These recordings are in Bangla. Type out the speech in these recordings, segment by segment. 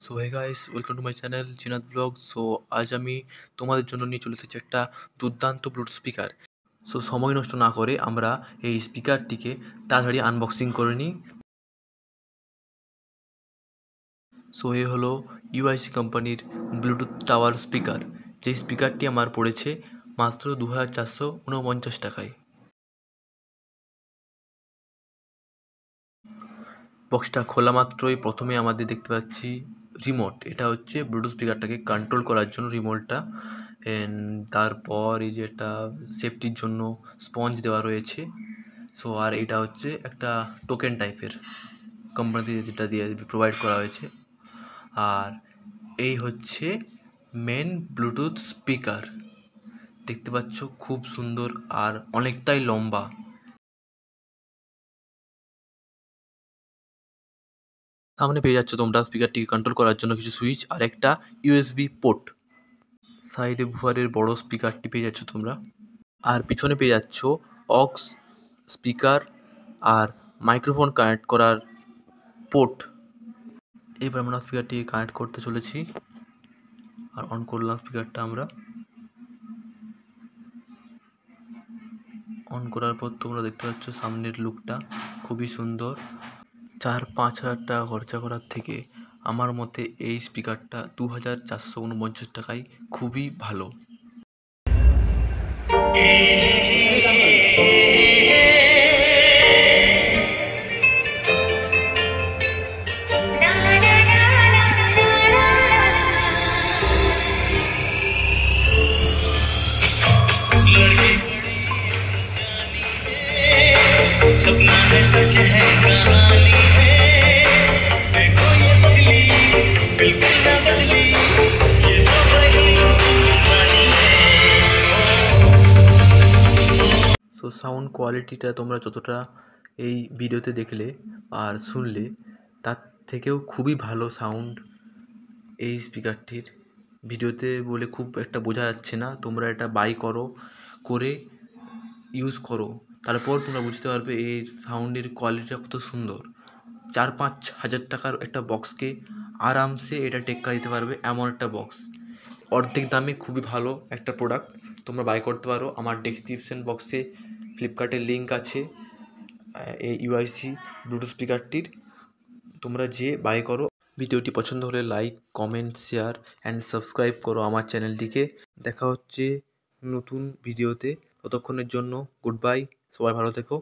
So hey guys, welcome to my channel Zinat blog. So আজ আমি তোমাদের জন্য নিয়ে চলে এসেছি একটা দুর্দান্ত ব্লুটুথ স্পিকার। সো সময় নষ্ট না করে আমরা এই স্পিকারটিকে তাড়াতাড়ি আনবক্সিং করে নিই। সো এ হলো ইউআইসি কোম্পানির ব্লুটুথ টাওয়ার স্পিকার। যেই স্পিকারটি আমার পড়েছে মাত্র 2449 টাকায়। বক্সটা খোলা মাত্রই প্রথমে আমাদের দেখতে পাচ্ছি রিমোট। এটা হচ্ছে ব্লুটুথ স্পিকারটাকে কন্ট্রোল করার জন্য রিমোটটা। তারপর এই যে একটা সেফটির জন্য স্পঞ্জ দেওয়া রয়েছে। সো আর এটা হচ্ছে একটা টোকেন টাইপের কোম্পানি থেকে যেটা দিয়ে প্রোভাইড করা হয়েছে। আর এই হচ্ছে মেন ব্লুটুথ স্পিকার, দেখতে পাচ্ছ খুব সুন্দর আর অনেকটাই লম্বা। সামনে পেয়ে যাচ্ছ তোমরা স্পিকারটিকে কন্ট্রোল করার জন্য কিছু সুইচ আর একটা ইউএসবি পোর্ট। সাইডে বুফারের বড় স্পিকারটি পেয়ে যাচ্ছ তোমরা, আর পিছনে পেয়ে যাচ্ছ অক্স, স্পিকার আর মাইক্রোফোন কানেক্ট করার পোর্ট। এবার আমরা স্পিকারটি কানেক্ট করতে চলেছি আর অন করলাম স্পিকারটা। আমরা অন করার পর তোমরা দেখতে পাচ্ছ সামনের লুকটা খুবই সুন্দর। 4-5 হাজার টাকা খরচা করার থেকে আমার মতে এই স্পিকারটা 2449 টাকায় খুবই ভালো। सपना है सच है कहानी है, देखो ये पगली बिल्कुल ना बदली, ये तो वही कहानी है। সো সাউন্ড কোয়ালিটিটা তোমরা যতটা এই ভিডিওতে দেখলে আর শুনলে তার থেকেও খুবই ভালো সাউন্ড এই স্পিকারটির। ভিডিওতে বলে খুব একটা বোঝা যাচ্ছে না, তোমরা এটা বাই করে ইউজ করো, তারপর তোমরা বুঝতে পারবে এই সাউন্ডের কোয়ালিটিটা কত সুন্দর। 4-5 হাজার টাকার একটা বক্সকে আরামসে এটা টেক্কা দিতে পারবে এমন একটা বক্স। অর্ধেক দামে খুবই ভালো একটা প্রোডাক্ট, তোমরা বাই করতে পারো। আমার ডেসক্রিপশন বক্সে ফ্লিপকার্টের লিঙ্ক আছে এই ইউআইসি ব্লুটুথ স্পিকারটির, তোমরা যে বাই করো। ভিডিওটি পছন্দ হলে like, comment, share and subscribe করো আমার চ্যানেলটিকে। দেখা হচ্ছে নতুন ভিডিওতে, ততক্ষণের জন্য গুড বাই, সবাই ভালো থেকো।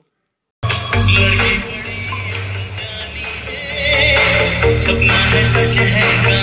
सपना है सच है।